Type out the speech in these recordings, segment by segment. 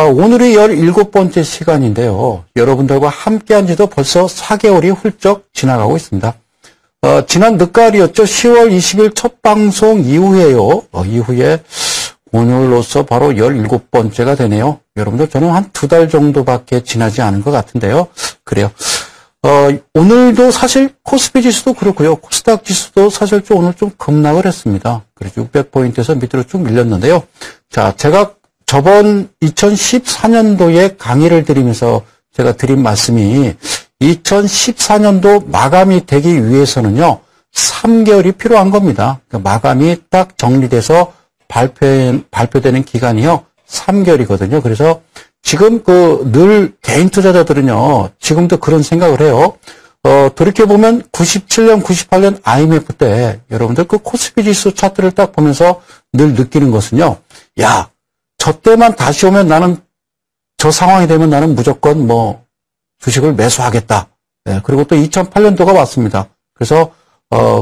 오늘이 17번째 시간인데요. 여러분들과 함께한 지도 벌써 4개월이 훌쩍 지나가고 있습니다. 지난 늦가을이었죠. 10월 20일 첫 방송 이후에요. 이후에 오늘로서 바로 17번째가 되네요. 여러분들 저는 한 2달 정도밖에 지나지 않은 것 같은데요. 그래요. 오늘도 사실 코스피 지수도 그렇고요. 코스닥 지수도 사실 오늘 좀 급락을 했습니다. 그래서 600포인트에서 밑으로 쭉 밀렸는데요. 자, 제가 저번 2014년도에 강의를 드리면서 제가 드린 말씀이 2014년도 마감이 되기 위해서는요, 3개월이 필요한 겁니다. 그러니까 마감이 딱 정리돼서 발표되는 기간이요, 3개월이거든요. 그래서 지금 늘 개인 투자자들은요, 지금도 그런 생각을 해요. 돌이켜보면 97년, 98년 IMF 때 여러분들 그 코스피 지수 차트를 딱 보면서 늘 느끼는 것은요, 야, 저 때만 다시 오면 나는 저 상황이 되면 나는 무조건 주식을 매수하겠다. 네, 그리고 또 2008년도가 왔습니다. 그래서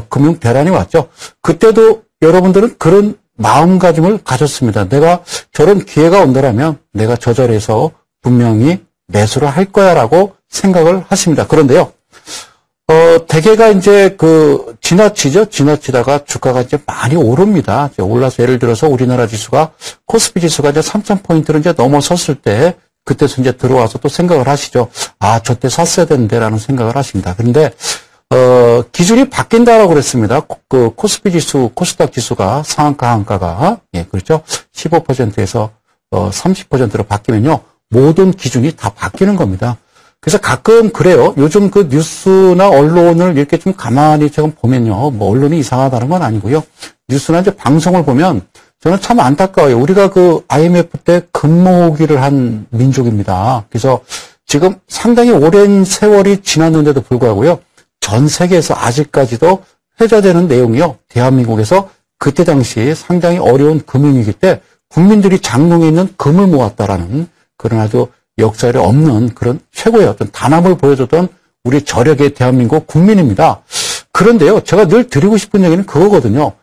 금융 대란이 왔죠. 그때도 여러분들은 그런 마음가짐을 가졌습니다. 내가 저런 기회가 온다라면 내가 저 자리에서 분명히 매수를 할 거야라고 생각을 하십니다. 그런데요, 대개가 이제 지나치죠. 지나치다가 주가가 이제 많이 오릅니다. 이제 올라서 예를 들어서 우리나라 지수가, 코스피 지수가 이제 3,000포인트를 이제 넘어섰을 때, 그때서 이제 들어와서 또 생각을 하시죠. 아, 저때 샀어야 되는데라는 생각을 하십니다. 그런데, 기준이 바뀐다라고 그랬습니다. 코스피 지수, 코스닥 지수가 상한가, 하한가가, 예, 그렇죠. 15%에서 30%로 바뀌면요, 모든 기준이 다 바뀌는 겁니다. 그래서 가끔 그래요. 요즘 뉴스나 언론을 이렇게 좀 가만히 제가 보면요. 언론이 이상하다는 건 아니고요. 뉴스나 이제 방송을 보면 저는 참 안타까워요. 우리가 IMF 때 금모으기를 한 민족입니다. 그래서 지금 상당히 오랜 세월이 지났는데도 불구하고요. 전 세계에서 아직까지도 회자되는 내용이요. 대한민국에서 그때 당시 상당히 어려운 금융위기 때 국민들이 장롱에 있는 금을 모았다라는 그런 아주 역사에 없는 그런 최고의 어떤 단합을 보여줬던 우리 저력의 대한민국 국민입니다. 그런데요, 제가 늘 드리고 싶은 얘기는 그거거든요.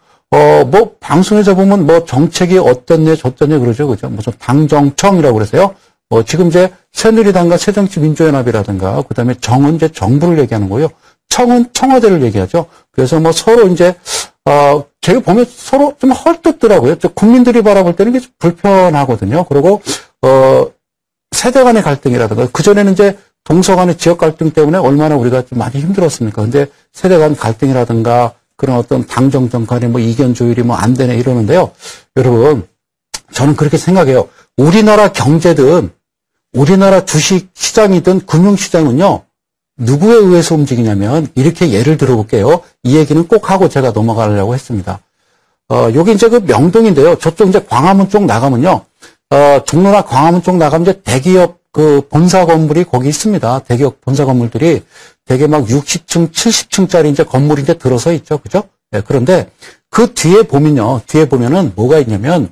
방송에서 보면 정책이 어떻네, 저떻네 그러죠. 그죠? 무슨 당정청이라고 그래서요. 지금 이제 새누리당과 새정치민주연합이라든가, 그 다음에 정은 이제 정부를 얘기하는 거예요. 청은 청와대를 얘기하죠. 그래서 서로 이제, 제가 보면 서로 좀 헐뜯더라고요. 국민들이 바라볼 때는 이게 좀 불편하거든요. 그리고, 세대 간의 갈등이라든가, 그전에는 이제 동서 간의 지역 갈등 때문에 얼마나 우리가 좀 많이 힘들었습니까? 근데 세대 간 갈등이라든가 그런 어떤 당정청 간의 이견 조율이 안 되네 이러는데요. 여러분, 저는 그렇게 생각해요. 우리나라 경제든, 우리나라 주식 시장이든 금융 시장은요, 누구에 의해서 움직이냐면, 이렇게 예를 들어볼게요. 이 얘기는 꼭 하고 제가 넘어가려고 했습니다. 여기 이제 명동인데요. 저쪽 이제 광화문 쪽 나가면요. 종로나 광화문 쪽 나가면 이제 대기업 본사 건물이 거기 있습니다. 대기업 본사 건물들이 되게 60층, 70층짜리 이제 건물이 이제 들어서 있죠. 그죠? 네, 그런데 그 뒤에 보면은 뭐가 있냐면,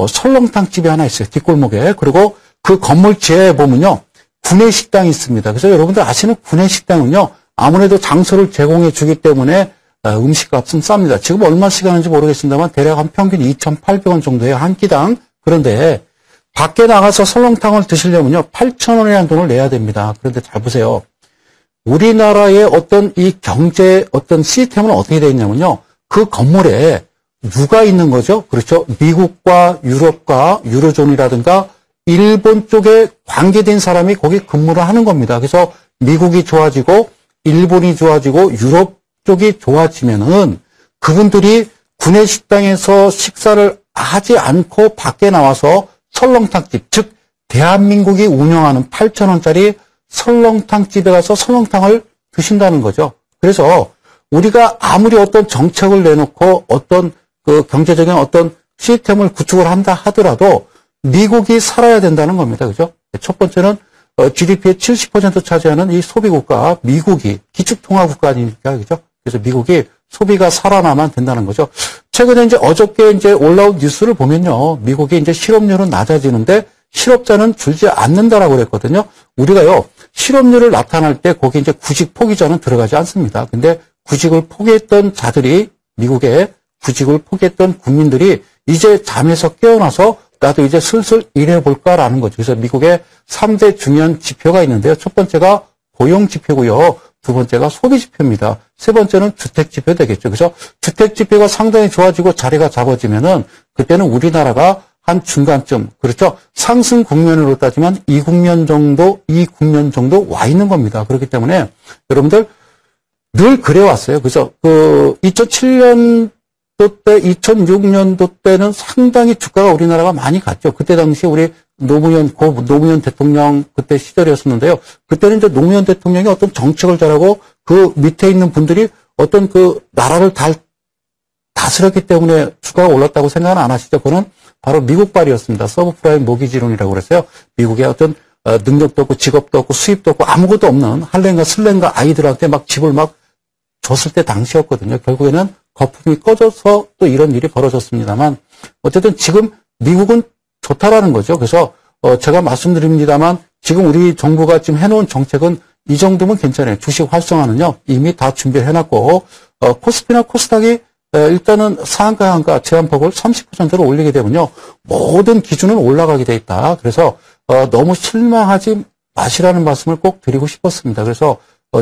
설렁탕 집이 하나 있어요. 뒷골목에. 그리고 그 건물 지하에 보면요. 구내식당이 있습니다. 그래서 여러분들 아시는 구내식당은요. 아무래도 장소를 제공해 주기 때문에 음식값은 쌉니다. 지금 얼마씩 하는지 모르겠습니다만 대략 한 평균 2,800원 정도예요. 한 끼당. 그런데 밖에 나가서 설렁탕을 드시려면요, 8,000원이라는 돈을 내야 됩니다. 그런데 잘 보세요. 우리나라의 어떤 이 경제 어떤 시스템은 어떻게 되어 있냐면요, 그 건물에 누가 있는 거죠? 그렇죠. 미국과 유럽과 유로존이라든가 일본 쪽에 관계된 사람이 거기 근무를 하는 겁니다. 그래서 미국이 좋아지고 일본이 좋아지고 유럽 쪽이 좋아지면은 그분들이 구내식당에서 식사를 하지 않고 밖에 나와서 설렁탕집, 즉 대한민국이 운영하는 8,000원짜리 설렁탕집에 가서 설렁탕을 드신다는 거죠. 그래서 우리가 아무리 어떤 정책을 내놓고 어떤 경제적인 어떤 시스템을 구축을 한다 하더라도 미국이 살아야 된다는 겁니다. 그죠? 첫 번째는 GDP의 70% 차지하는 이 소비국가, 미국이 기축통화국가 아닙니까? 그죠? 그래서 미국이 소비가 살아나만 된다는 거죠. 최근에 이제 어저께 이제 올라온 뉴스를 보면요. 미국이 이제 실업률은 낮아지는데 실업자는 줄지 않는다라고 그랬거든요. 우리가요, 실업률을 나타날 때 거기 이제 구직 포기자는 들어가지 않습니다. 근데 구직을 포기했던 자들이, 미국에 구직을 포기했던 국민들이 이제 잠에서 깨어나서 나도 이제 슬슬 일해볼까라는 거죠. 그래서 미국의 3대 중요한 지표가 있는데요. 첫 번째가 고용 지표고요. 두 번째가 소비 지표입니다. 세 번째는 주택 지표 되겠죠. 그래서 주택 지표가 상당히 좋아지고 자리가 잡아지면은 그때는 우리나라가 한 중간쯤, 그렇죠? 상승 국면으로 따지면 이 국면 정도 와 있는 겁니다. 그렇기 때문에 여러분들 늘 그래왔어요. 그래서 2007년도 때, 2006년도 때는 상당히 주가가 우리나라가 많이 갔죠. 그때 당시 우리 고 노무현 대통령 그때 시절이었었는데요. 그때는 이제 노무현 대통령이 어떤 정책을 잘하고 그 밑에 있는 분들이 어떤 그 나라를 다스렸기 때문에 주가가 올랐다고 생각은 안 하시죠? 그거는 바로 미국발이었습니다. 서브프라임 모기지론이라고 그랬어요. 미국의 어떤 능력도 없고 직업도 없고 수입도 없고 아무것도 없는 할렘과 슬렘과 아이들한테 막 집을 막 줬을 때 당시였거든요. 결국에는 거품이 꺼져서 또 이런 일이 벌어졌습니다만 어쨌든 지금 미국은 좋다라는 거죠. 그래서 제가 말씀드립니다만 지금 우리 정부가 지금 해놓은 정책은 이 정도면 괜찮아요. 주식 활성화는요 이미 다 준비를 해놨고 코스피나 코스닥이 일단은 상한가 한가 제한폭을 30%로 올리게 되면요 모든 기준은 올라가게 돼 있다. 그래서 너무 실망하지 마시라는 말씀을 꼭 드리고 싶었습니다. 그래서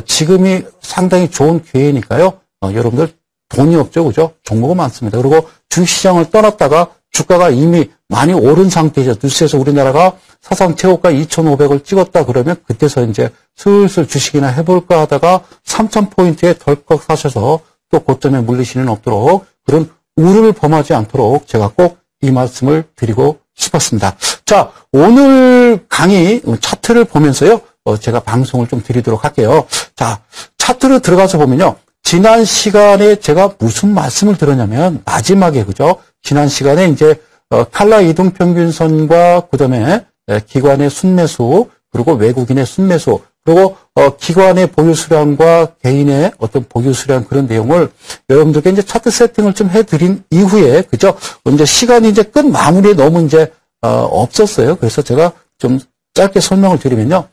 지금이 상당히 좋은 기회니까요. 여러분들 돈이 없죠, 그죠? 종목은 많습니다. 그리고 주식시장을 떠났다가 주가가 이미 많이 오른 상태죠. 뉴스에서 우리나라가 사상 최고가 2,500을 찍었다 그러면 그때서 이제 슬슬 주식이나 해볼까 하다가 3,000포인트에 덜컥 사셔서 또 고점에 물리시는 없도록 그런 우려를 범하지 않도록 제가 꼭 이 말씀을 드리고 싶었습니다. 자, 오늘 강의 차트를 보면서요. 제가 방송을 좀 드리도록 할게요. 자, 차트로 들어가서 보면요. 지난 시간에 제가 무슨 말씀을 드렸냐면 마지막에 그죠? 지난 시간에 이제 칼라 이동평균선과 그다음에 기관의 순매수 그리고 외국인의 순매수 그리고 기관의 보유 수량과 개인의 어떤 보유 수량 그런 내용을 여러분들께 이제 차트 세팅을 좀 해드린 이후에 그죠? 이제 시간이 이제 끝 마무리에 너무 이제 없었어요. 그래서 제가 좀 짧게 설명을 드리면요.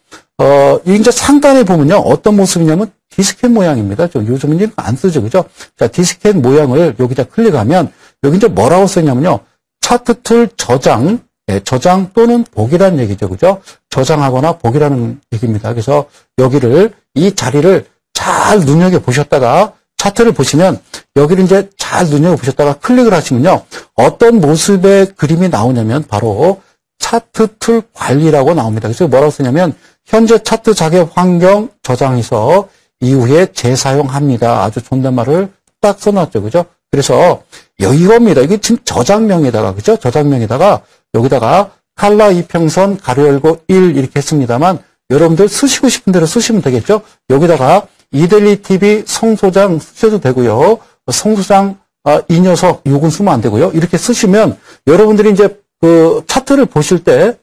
이제 상단에 보면요. 어떤 모습이냐면 디스켓 모양입니다. 요즘은 안 쓰죠. 그죠? 자, 디스켓 모양을 여기다 클릭하면 여기 이제 뭐라고 써있냐면요. 차트 툴 저장, 저장 또는 보기라는 얘기죠. 그죠? 저장하거나 보기라는 얘기입니다. 그래서 여기를, 이 자리를 잘 눈여겨보셨다가 차트를 보시면 여기를 이제 잘 눈여겨보셨다가 클릭을 하시면요. 어떤 모습의 그림이 나오냐면 바로 차트 툴 관리라고 나옵니다. 그래서 뭐라고 쓰냐면 현재 차트 자격 환경 저장해서 이후에 재사용합니다. 아주 존댓말을 딱 써놨죠. 그죠? 그래서 이겁니다. 이게 지금 저장명에다가 그죠? 저장명에다가 여기다가 칼라 이평선 가로 열고 1 이렇게 했습니다만 여러분들 쓰시고 싶은 대로 쓰시면 되겠죠? 여기다가 이데일리 TV 성소장 쓰셔도 되고요. 성소장 이 녀석 요건 쓰면 안 되고요. 이렇게 쓰시면 여러분들이 이제 그 차트를 보실 때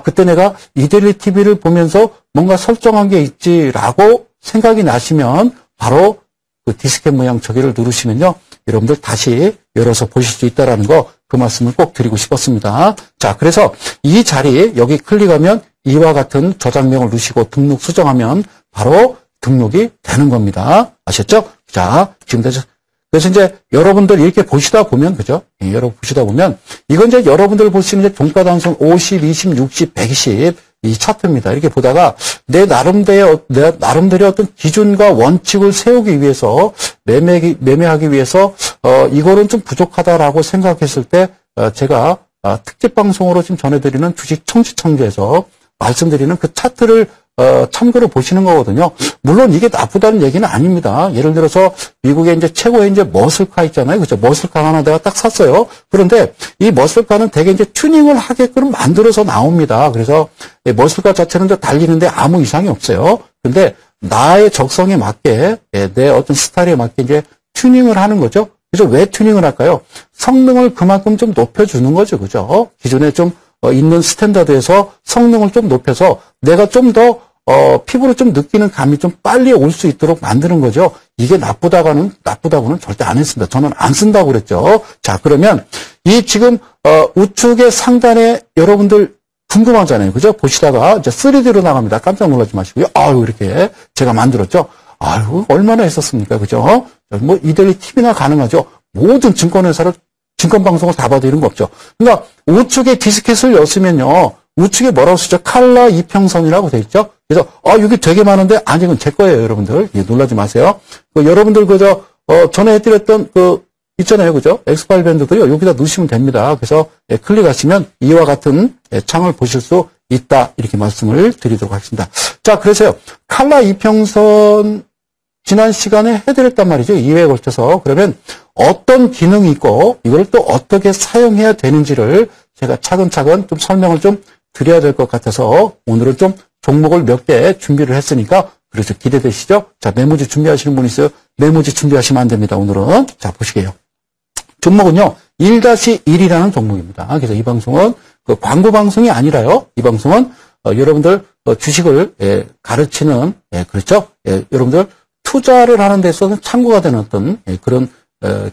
그때 내가 이데일리 TV를 보면서 뭔가 설정한 게 있지라고 생각이 나시면 바로 그 디스켓 모양 저기를 누르시면요. 여러분들 다시 열어서 보실 수 있다라는 거 그 말씀을 꼭 드리고 싶었습니다. 자, 그래서 이 자리에 여기 클릭하면 이와 같은 저장명을 누르시고 등록 수정하면 바로 등록이 되는 겁니다. 아셨죠? 자, 지금 그래서 이제 여러분들 이렇게 보시다 보면, 그죠? 여러분 보시다 보면, 이건 이제 여러분들 보시는 이제 종가 단순 50, 20, 60, 120, 이 차트입니다. 이렇게 보다가 내 나름대로 어떤 기준과 원칙을 세우기 위해서, 매매하기 위해서, 이거는 좀 부족하다라고 생각했을 때, 제가 특집 방송으로 지금 전해드리는 주식 청지청지에서 말씀드리는 그 차트를 참고로 보시는 거거든요. 물론 이게 나쁘다는 얘기는 아닙니다. 예를 들어서 미국의 이제 최고의 이제 머슬카 있잖아요. 그죠? 머슬카 하나 내가 딱 샀어요. 그런데 이 머슬카는 되게 이제 튜닝을 하게끔 만들어서 나옵니다. 그래서 머슬카 자체는 이제 달리는데 아무 이상이 없어요. 근데 나의 적성에 맞게 내 어떤 스타일에 맞게 이제 튜닝을 하는 거죠. 그래서 왜 튜닝을 할까요? 성능을 그만큼 좀 높여주는 거죠. 그죠? 기존에 좀 있는 스탠다드에서 성능을 좀 높여서 내가 좀 더 피부로 좀 느끼는 감이 좀 빨리 올 수 있도록 만드는 거죠. 이게 나쁘다고는 절대 안 했습니다. 저는 안 쓴다고 그랬죠. 자, 그러면 이 지금 우측의 상단에 여러분들 궁금하잖아요. 그죠? 보시다가 이제 3D로 나갑니다. 깜짝 놀라지 마시고요. 아유, 이렇게 제가 만들었죠. 아유, 얼마나 했었습니까? 그죠? 뭐 이데일리 TV나 가능하죠. 모든 증권회사를 증권방송을 다 봐도 이런 거 없죠. 그러니까 우측에 디스켓을 였으면요. 우측에 뭐라고 쓰죠? 칼라 이평선이라고 돼 있죠. 그래서 여기 되게 많은데 아니 이건 제 거예요, 여러분들. 예, 놀라지 마세요. 여러분들 전에 해드렸던 있잖아요, 그죠? X8 밴드도요. 여기다 넣으시면 됩니다. 그래서 클릭하시면 이와 같은 창을 보실 수 있다 이렇게 말씀을 드리도록 하겠습니다. 자, 그래서요. 칼라 이평선 지난 시간에 해드렸단 말이죠. 2회에 걸쳐서. 그러면 어떤 기능이 있고 이걸 또 어떻게 사용해야 되는지를 제가 차근차근 좀 설명을 좀 드려야 될 것 같아서 오늘은 좀 종목을 몇 개 준비를 했으니까 그래서 기대되시죠? 자, 메모지 준비하시는 분 있어요? 메모지 준비하시면 안 됩니다. 오늘은. 자, 보시게요. 종목은요. 1-1이라는 종목입니다. 그래서 이 방송은 광고 방송이 아니라요. 이 방송은 여러분들 주식을 가르치는 그렇죠? 여러분들 투자를 하는 데 있어서는 참고가 되는 어떤 그런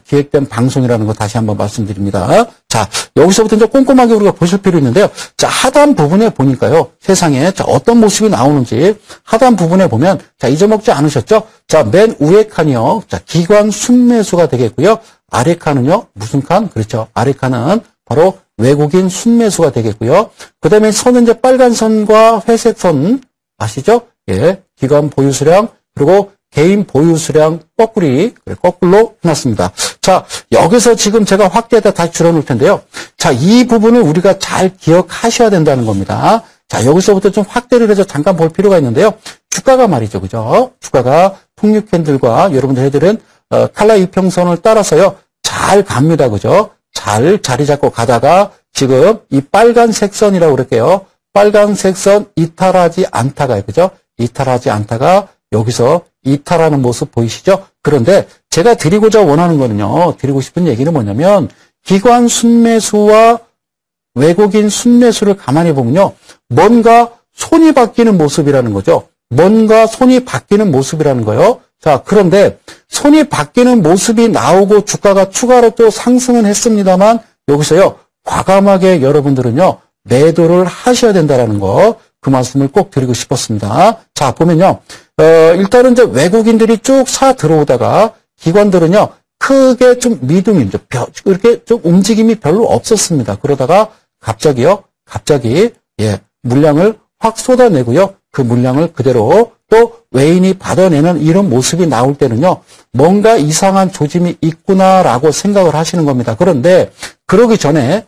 기획된 방송이라는 거 다시 한번 말씀드립니다. 자, 여기서부터 이제 꼼꼼하게 우리가 보실 필요 있는데요. 자, 하단 부분에 보니까요. 세상에 자, 어떤 모습이 나오는지 하단 부분에 보면 자, 잊어먹지 않으셨죠? 자, 맨 위에 칸이요. 자, 기관 순매수가 되겠고요. 아래 칸은요. 무슨 칸? 그렇죠. 아래 칸은 바로 외국인 순매수가 되겠고요. 그 다음에 선은 이제 빨간 선과 회색 선 아시죠? 예. 기관 보유 수량 그리고 개인 보유 수량 거꾸로 해놨습니다. 자, 여기서 지금 제가 확대해서 다시 줄여놓을 텐데요. 자, 이 부분을 우리가 잘 기억하셔야 된다는 겁니다. 자, 여기서부터 좀 확대를 해서 잠깐 볼 필요가 있는데요. 주가가 말이죠. 그죠? 주가가 풍류 캔들과 여러분들 해드린 칼라 이평선을 따라서요. 잘 갑니다. 그죠? 잘 자리 잡고 가다가 지금 이 빨간색 선이라고 그럴게요. 빨간색 선 이탈하지 않다가 그죠? 이탈하지 않다가 여기서 이탈하는 모습 보이시죠? 그런데 제가 드리고자 원하는 거는요. 드리고 싶은 얘기는 뭐냐면 기관 순매수와 외국인 순매수를 가만히 보면요. 뭔가 손이 바뀌는 모습이라는 거죠. 뭔가 손이 바뀌는 모습이라는 거예요. 자, 그런데 손이 바뀌는 모습이 나오고 주가가 추가로 또 상승은 했습니다만 여기서요. 과감하게 여러분들은요. 매도를 하셔야 된다라는 거. 그 말씀을 꼭 드리고 싶었습니다. 자, 보면요. 일단은 이제 외국인들이 쭉 사 들어오다가 기관들은요. 크게 좀 미등이 이렇게 좀 움직임이 별로 없었습니다. 그러다가 갑자기 물량을 확 쏟아내고요. 그 물량을 그대로 또 외인이 받아내는 이런 모습이 나올 때는요. 뭔가 이상한 조짐이 있구나라고 생각을 하시는 겁니다. 그런데 그러기 전에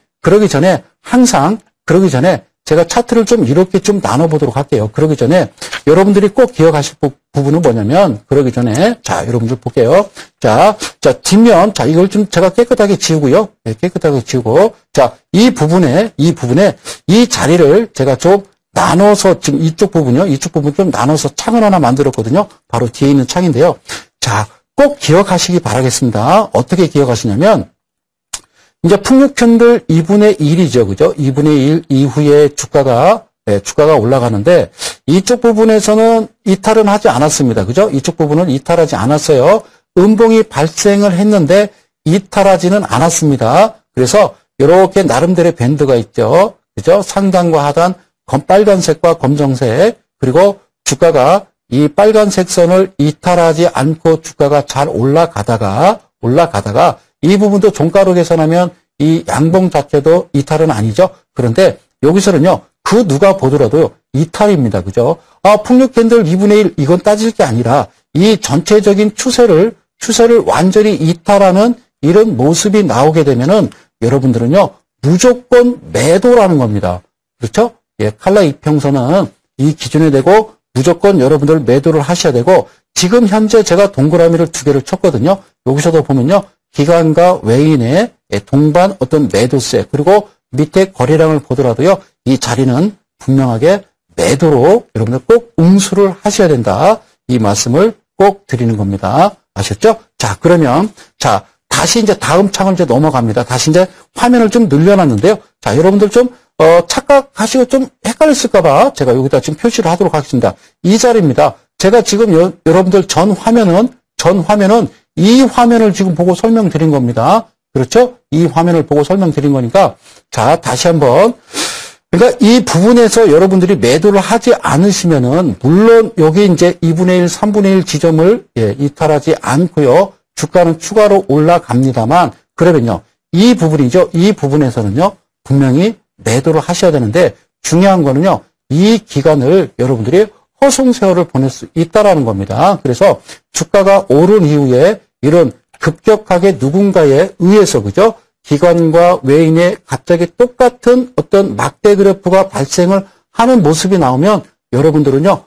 제가 차트를 좀 이렇게 좀 나눠보도록 할게요. 그러기 전에 여러분들이 꼭 기억하실 부분은 뭐냐면 그러기 전에 자 여러분들 볼게요. 자 뒷면 이걸 좀 제가 깨끗하게 지우고요. 네, 깨끗하게 지우고 자 이 부분에 이 자리를 제가 좀 나눠서 지금 이쪽 부분 좀 나눠서 창을 하나 만들었거든요. 바로 뒤에 있는 창인데요. 자 꼭 기억하시기 바라겠습니다. 어떻게 기억하시냐면 이제 풍류 캔들 2분의 1이죠. 그죠? 2분의 1 이후에 주가가 올라가는데 이쪽 부분에서는 이탈은 하지 않았습니다. 그죠? 이쪽 부분은 이탈하지 않았어요. 음봉이 발생을 했는데 이탈하지는 않았습니다. 그래서 이렇게 나름대로의 밴드가 있죠. 그죠? 상단과 하단, 빨간색과 검정색, 그리고 주가가 이 빨간색 선을 이탈하지 않고 주가가 잘 올라가다가 이 부분도 종가로 계산하면 이 양봉 자체도 이탈은 아니죠. 그런데 여기서는요. 그 누가 보더라도요. 이탈입니다. 그죠? 풍류 캔들 2분의 1 이건 따질 게 아니라 이 전체적인 추세를 완전히 이탈하는 이런 모습이 나오게 되면은 여러분들은요. 무조건 매도라는 겁니다. 그렇죠? 예, 칼라 이평선은 이 기준에 대고 무조건 여러분들 매도를 하셔야 되고 지금 현재 제가 동그라미를 2개를 쳤거든요. 여기서도 보면요. 기관과 외인의 동반 어떤 매도세 그리고 밑에 거래량을 보더라도요. 이 자리는 분명하게 매도로 여러분들 꼭 응수를 하셔야 된다. 이 말씀을 꼭 드리는 겁니다. 아셨죠? 자, 그러면 다시 이제 다음 창을 이제 넘어갑니다. 다시 이제 화면을 좀 늘려놨는데요. 자, 여러분들 좀 착각하시고 좀 헷갈렸을까봐 제가 여기다 지금 표시를 하도록 하겠습니다. 이 자리입니다. 제가 지금 여러분들 전 화면은 이 화면을 지금 보고 설명드린 겁니다. 그렇죠? 이 화면을 보고 설명드린 거니까 자 다시 한번 그러니까 이 부분에서 여러분들이 매도를 하지 않으시면은 물론 여기 이제 2분의 1, 3분의 1 지점을 이탈하지 않고요. 주가는 추가로 올라갑니다만 그러면요. 이 부분이죠. 이 부분에서는요, 분명히 매도를 하셔야 되는데, 중요한 거는요, 이 기간을 여러분들이 허송세월을 보낼 수 있다라는 겁니다. 그래서 주가가 오른 이후에 이런 급격하게 누군가에 의해서, 그죠? 기관과 외인의 갑자기 똑같은 어떤 막대 그래프가 발생을 하는 모습이 나오면 여러분들은요,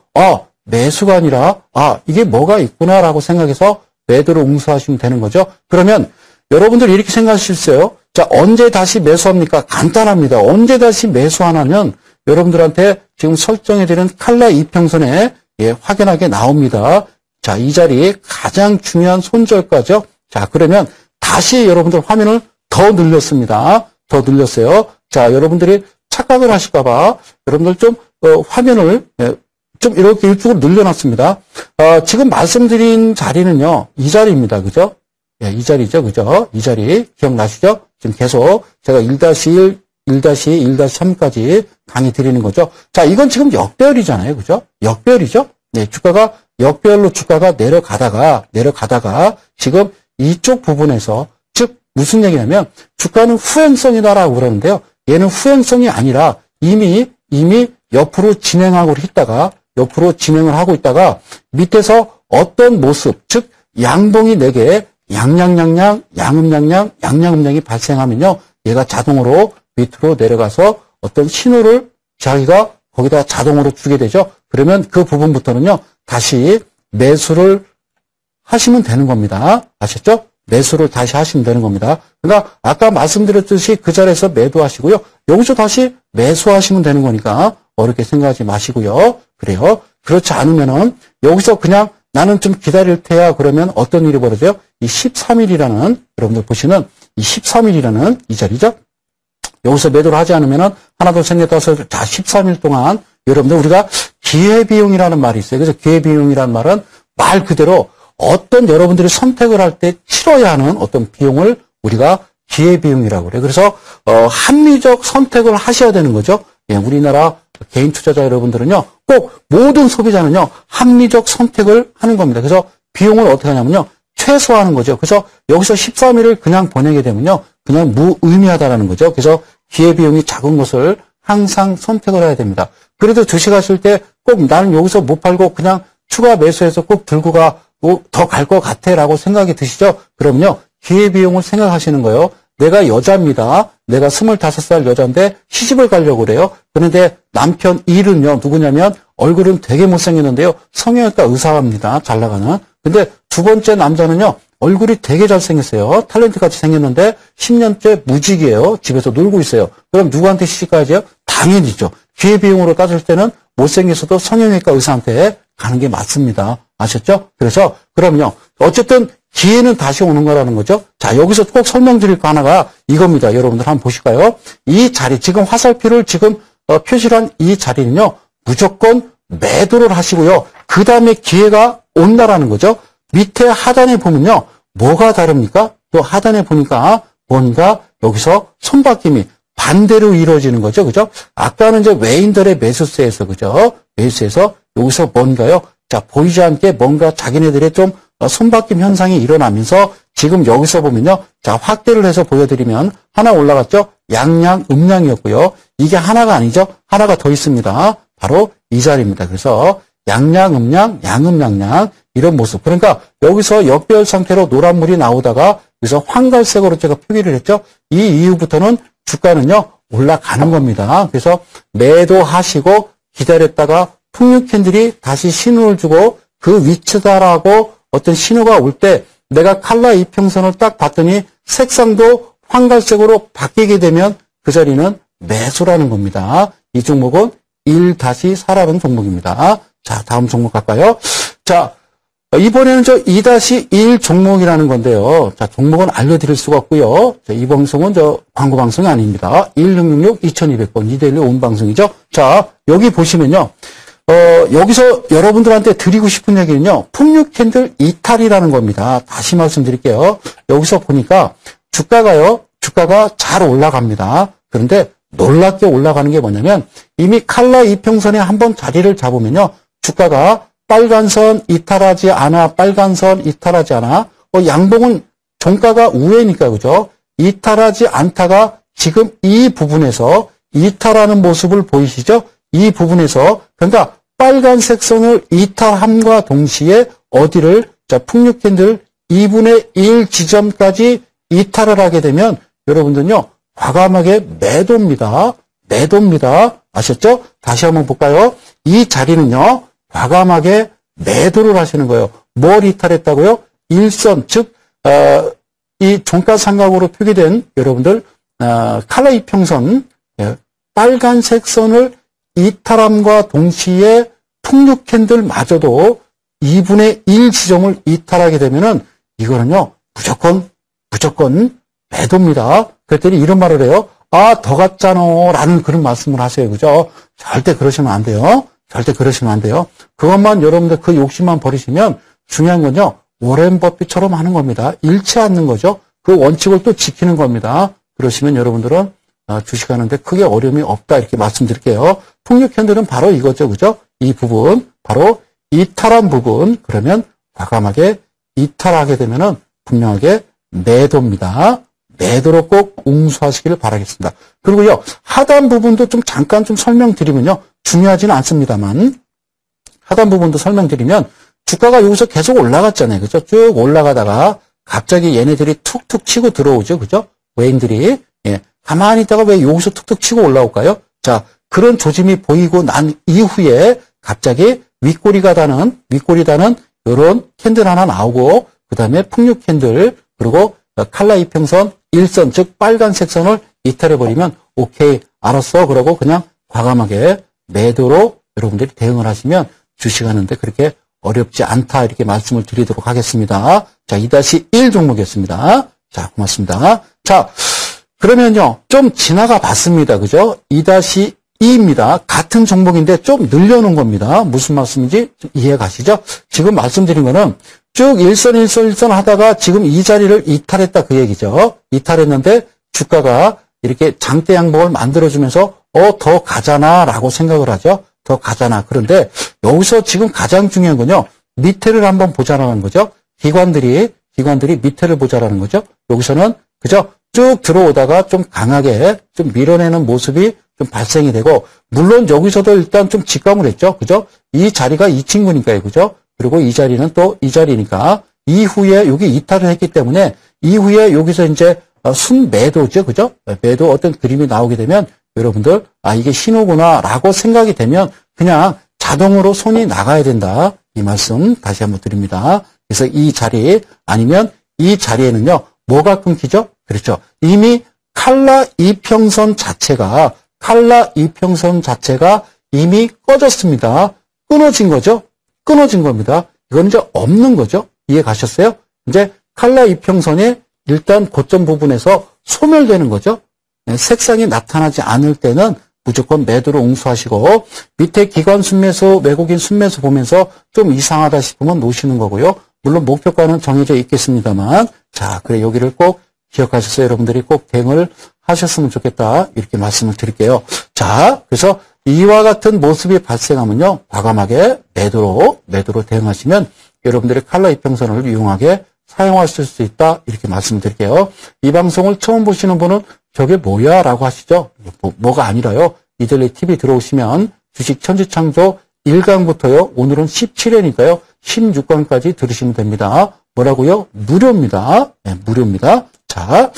매수가 아니라, 이게 뭐가 있구나라고 생각해서 매도를 응수하시면 되는 거죠. 그러면 여러분들 이렇게 생각하실 수 있어요. 자, 언제 다시 매수합니까? 간단합니다. 언제 다시 매수하냐면 여러분들한테 지금 설정해드리는 칼라 이평선에 확연하게 나옵니다. 자, 이 자리 가장 중요한 손절가죠. 자, 그러면 다시 여러분들 화면을 더 늘렸습니다. 더 늘렸어요. 자, 여러분들이 착각을 하실까봐 여러분들 좀 화면을 좀 이렇게 이쪽으로 늘려놨습니다. 지금 말씀드린 자리는요, 이 자리입니다. 그죠? 이 자리죠. 그죠? 이 자리 기억나시죠? 지금 계속 제가 1-1, 1-2, 1-3까지 강의 드리는 거죠. 자, 이건 지금 역배열이잖아요. 그죠? 역배열이죠? 네, 주가가 역배열로 주가가 내려가다가 지금 이쪽 부분에서 즉 무슨 얘기냐면 주가는 후행성이다라고 그러는데요. 얘는 후행성이 아니라 이미 옆으로 진행을 하고 있다가 밑에서 어떤 모습, 즉 양봉이 4개, 양양양양, 양음양양이 발생하면요. 얘가 자동으로 밑으로 내려가서 어떤 신호를 자기가 거기다 자동으로 주게 되죠. 그러면 그 부분부터는요. 다시 매수를 하시면 되는 겁니다. 아셨죠? 매수를 다시 하시면 되는 겁니다. 그러니까 아까 말씀드렸듯이 그 자리에서 매도하시고요. 여기서 다시 매수하시면 되는 거니까 어렵게 생각하지 마시고요. 그래요. 그렇지 않으면은 여기서 그냥 나는 좀 기다릴 테야 그러면 어떤 일이 벌어져요? 이 13일이라는 여러분들 보시는 이 13일이라는 이 자리죠. 여기서 매도를 하지 않으면은 하나 둘 셋 넷 다섯 자 13일 동안 여러분들 우리가 기회비용이라는 말이 있어요. 그래서 기회비용이라는 말은 말 그대로 어떤 여러분들이 선택을 할 때 치러야 하는 어떤 비용을 우리가 기회비용이라고 그래요. 그래서 합리적 선택을 하셔야 되는 거죠. 예, 우리나라 개인 투자자 여러분들은요. 꼭 모든 소비자는요. 합리적 선택을 하는 겁니다. 그래서 비용을 어떻게 하냐면요. 최소화하는 거죠. 그래서 여기서 13일을 그냥 보내게 되면요. 그냥 무의미하다라는 거죠. 그래서 기회비용이 작은 것을 항상 선택을 해야 됩니다. 그래도 주식하실 때 꼭 나는 여기서 못 팔고 그냥 추가 매수해서 꼭 들고 더 갈 것 같아 라고 생각이 드시죠? 그럼요. 기회비용을 생각하시는 거예요. 내가 여자입니다. 내가 25살 여자인데 시집을 가려고 그래요. 그런데 남편 일은요. 누구냐면 얼굴은 되게 못생겼는데요. 성형외과 의사입니다. 잘 나가는. 근데 두 번째 남자는요. 얼굴이 되게 잘생겼어요. 탤런트같이 생겼는데 10년째 무직이에요. 집에서 놀고 있어요. 그럼 누구한테 시집 가야죠? 당연히죠. 기회비용으로 따질 때는 못생겼어도 성형외과 의사한테 가는 게 맞습니다. 아셨죠? 그래서 그럼요. 어쨌든 기회는 다시 오는 거라는 거죠. 자, 여기서 꼭 설명드릴 거 하나가 이겁니다. 여러분들 한번 보실까요? 이 자리, 지금 화살표를 지금 표시를 한 이 자리는요. 무조건 매도를 하시고요. 그 다음에 기회가 온다라는 거죠. 밑에 하단에 보면요. 뭐가 다릅니까? 또 하단에 보니까 뭔가 여기서 손바뀜이 반대로 이루어지는 거죠. 그죠? 아까는 이제 외인들의 매수세에서, 그죠? 매수세에서 여기서 뭔가요? 자, 보이지 않게 뭔가 자기네들의 좀 손바뀜 현상이 일어나면서 지금 여기서 보면요. 자, 확대를 해서 보여드리면 하나 올라갔죠? 양양, 음양이었고요. 이게 하나가 아니죠? 하나가 더 있습니다. 바로 이 자리입니다. 그래서 양양, 음양, 양음, 양양 이런 모습. 그러니까 여기서 역배열 상태로 노란물이 나오다가 여기서 황갈색으로 제가 표기를 했죠? 이 이후부터는 주가는요. 올라가는 겁니다. 그래서 매도하시고 기다렸다가 풍류 캔들이 다시 신호를 주고 그 위치다라고 어떤 신호가 올 때 내가 칼라 이평선을 딱 봤더니 색상도 황갈색으로 바뀌게 되면 그 자리는 매수라는 겁니다. 이 종목은 1-4라는 종목입니다. 자, 다음 종목 갈까요? 자, 이번에는 2-1 종목이라는 건데요. 자, 종목은 알려드릴 수가 없고요. 자, 이 방송은 광고 방송이 아닙니다. 1666 2200번 2대1 온 방송이죠. 자, 여기 보시면요. 여기서 여러분들한테 드리고 싶은 얘기는요. 풍류 캔들 이탈이라는 겁니다. 다시 말씀드릴게요. 여기서 보니까 주가가 잘 올라갑니다. 그런데 놀랍게 올라가는 게 뭐냐면 이미 칼라 이평선에 한번 자리를 잡으면요. 주가가 빨간선 이탈하지 않아, 양봉은 종가가 우회니까, 그죠? 이탈하지 않다가 지금 이 부분에서 이탈하는 모습을 보이시죠? 이 부분에서 그러니까 빨간색 선을 이탈함과 동시에 어디를 자 풍류 캔들 2분의 1 지점까지 이탈을 하게 되면 여러분들요 과감하게 매도입니다. 매도입니다. 아셨죠? 다시 한번 볼까요? 이 자리는요 과감하게 매도를 하시는 거예요. 뭘 이탈했다고요? 일선 즉 이 종가삼각으로 표기된 여러분들 칼라 이평선 빨간색 선을 이탈함과 동시에 풍류 캔들마저도 2분의 1 지점을 이탈하게 되면은 이거는요 무조건 매도입니다. 그랬더니 이런 말을 해요. 아, 더 갔잖아 라는 그런 말씀을 하세요. 그죠? 절대 그러시면 안 돼요. 절대 그러시면 안 돼요. 그것만 여러분들 그 욕심만 버리시면 중요한 건요. 워렌 버핏처럼 하는 겁니다. 잃지 않는 거죠. 그 원칙을 또 지키는 겁니다. 그러시면 여러분들은 주식하는데 크게 어려움이 없다 이렇게 말씀드릴게요. 풍류 캔들은 바로 이거죠. 그죠? 이 부분 바로 이탈한 부분 그러면 과감하게 이탈하게 되면은 분명하게 매도입니다. 매도로 꼭 응수하시기를 바라겠습니다. 그리고요 하단 부분도 좀 잠깐 좀 설명드리면요 중요하지는 않습니다만 하단 부분도 설명드리면 주가가 여기서 계속 올라갔잖아요. 그죠? 쭉 올라가다가 갑자기 얘네들이 툭툭 치고 들어오죠. 그죠? 외인들이 가만히 있다가 왜 여기서 툭툭 치고 올라올까요? 자, 그런 조짐이 보이고 난 이후에 갑자기 윗꼬리가 다는 이런 캔들 하나 나오고 그 다음에 풍류 캔들 그리고 칼라 이평선 1선 즉 빨간색 선을 이탈해버리면 오케이 알았어 그러고 그냥 과감하게 매도로 여러분들이 대응을 하시면 주식하는데 그렇게 어렵지 않다 이렇게 말씀을 드리도록 하겠습니다. 자 2-1 종목이었습니다. 자 고맙습니다. 자 그러면요 좀 지나가 봤습니다. 그죠? 2-2입니다. 같은 종목인데 좀 늘려놓은 겁니다. 무슨 말씀인지 좀 이해 가시죠? 지금 말씀드린 거는 쭉 일선 하다가 지금 이 자리를 이탈했다 그 얘기죠. 이탈했는데 주가가 이렇게 장대 양봉을 만들어주면서 더 가잖아 라고 생각을 하죠. 더 가잖아. 그런데 여기서 지금 가장 중요한 건요. 밑에를 한번 보자라는 거죠. 기관들이 밑에를 보자라는 거죠. 여기서는 그죠? 쭉 들어오다가 좀 강하게 좀 밀어내는 모습이 좀 발생이 되고 물론 여기서도 일단 좀 직감을 했죠. 그죠? 이 자리가 이 친구니까요. 그죠? 그리고 이 자리는 또 이 자리니까 이후에 여기 이탈을 했기 때문에 이후에 여기서 이제 순매도죠. 그죠? 매도 어떤 그림이 나오게 되면 여러분들 아 이게 신호구나 라고 생각이 되면 그냥 자동으로 손이 나가야 된다. 이 말씀 다시 한번 드립니다. 그래서 이 자리 아니면 이 자리에는요. 뭐가 끊기죠? 그렇죠. 이미 칼라 이평선 자체가 이미 꺼졌습니다. 끊어진 거죠. 끊어진 겁니다. 이건 이제 없는 거죠. 이해 가셨어요? 이제 칼라 이평선이 일단 고점 부분에서 소멸되는 거죠. 색상이 나타나지 않을 때는 무조건 매도로 응수하시고 밑에 기관 순매수, 외국인 순매수 보면서 좀 이상하다 싶으면 놓으시는 거고요. 물론 목표가는 정해져 있겠습니다만 자, 그래 여기를 꼭 기억하셔서 여러분들이 꼭 대응을 하셨으면 좋겠다. 이렇게 말씀을 드릴게요. 자, 그래서 이와 같은 모습이 발생하면요. 과감하게 매도로 대응하시면 여러분들의 칼라 이평선을 유용하게 사용하실 수 있다. 이렇게 말씀드릴게요. 이 방송을 처음 보시는 분은 저게 뭐야? 라고 하시죠. 뭐가 아니라요. 이들리 TV 들어오시면 주식 천지창조 1강부터요. 오늘은 17회니까요. 16강까지 들으시면 됩니다. 뭐라고요? 무료입니다. 네, 무료입니다. 자,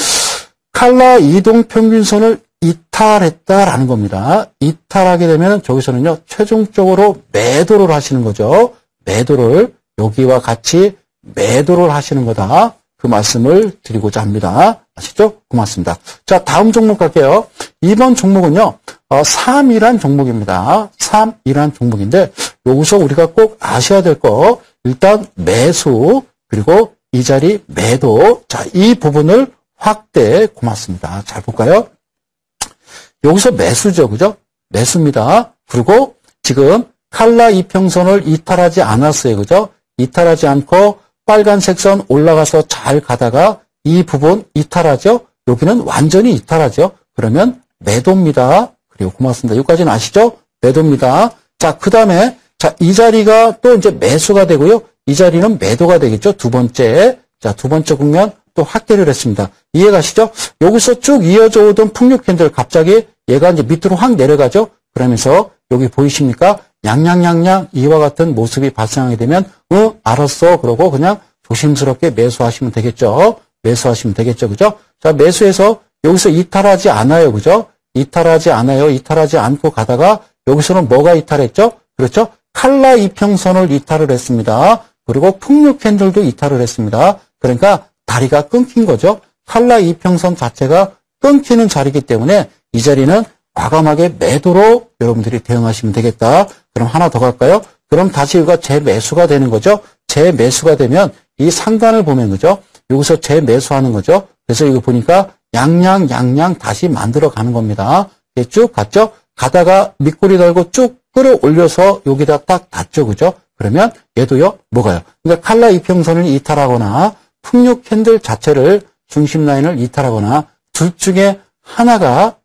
칼라 이동평균선을 이탈했다라는 겁니다. 이탈하게 되면 저기서는요. 최종적으로 매도를 하시는 거죠. 매도를 여기와 같이 매도를 하시는 거다. 그 말씀을 드리고자 합니다. 아시죠? 고맙습니다. 자, 다음 종목 갈게요. 이번 종목은요. 3이란 종목입니다. 3이란 종목인데 여기서 우리가 꼭 아셔야 될 거 일단 매수 그리고 이 자리 매도 자, 이 부분을 확대 고맙습니다. 잘 볼까요? 여기서 매수죠. 그죠? 매수입니다. 그리고 지금 칼라 이평선을 이탈하지 않았어요. 그죠? 이탈하지 않고 빨간색 선 올라가서 잘 가다가 이 부분 이탈하죠? 여기는 완전히 이탈하죠? 그러면 매도입니다. 그리고 고맙습니다. 여기까지는 아시죠? 매도입니다. 자, 그 다음에, 자, 이 자리가 또 이제 매수가 되고요. 이 자리는 매도가 되겠죠? 두 번째. 자, 두 번째 국면 또 확대를 했습니다. 이해가시죠? 여기서 쭉 이어져 오던 풍류 캔들 갑자기 얘가 이제 밑으로 확 내려가죠? 그러면서 여기 보이십니까? 양양양양 이와 같은 모습이 발생하게 되면 알았어. 그러고 그냥 조심스럽게 매수하시면 되겠죠? 매수하시면 되겠죠? 그죠? 자, 매수해서 여기서 이탈하지 않아요. 그죠? 이탈하지 않아요. 이탈하지 않고 가다가 여기서는 뭐가 이탈했죠? 그렇죠? 칼라 이평선을 이탈을 했습니다. 그리고 풍류 캔들도 이탈을 했습니다. 그러니까 다리가 끊긴 거죠. 칼라 이평선 자체가 끊기는 자리이기 때문에 이 자리는 과감하게 매도로 여러분들이 대응하시면 되겠다. 그럼 하나 더 갈까요? 그럼 다시 이거 재매수가 되는 거죠. 재매수가 되면 이 상단을 보면 그죠? 여기서 재매수하는 거죠. 그래서 이거 보니까 양양 다시 만들어 가는 겁니다. 쭉 갔죠? 가다가 밑꼬리 달고 쭉 끌어올려서 여기다 딱 닿죠. 그죠? 그러면 얘도요, 뭐가요? 그러니까 칼라 이평선을 이탈하거나 풍류 캔들 자체를 중심 라인을 이탈하거나 둘 중에 하나가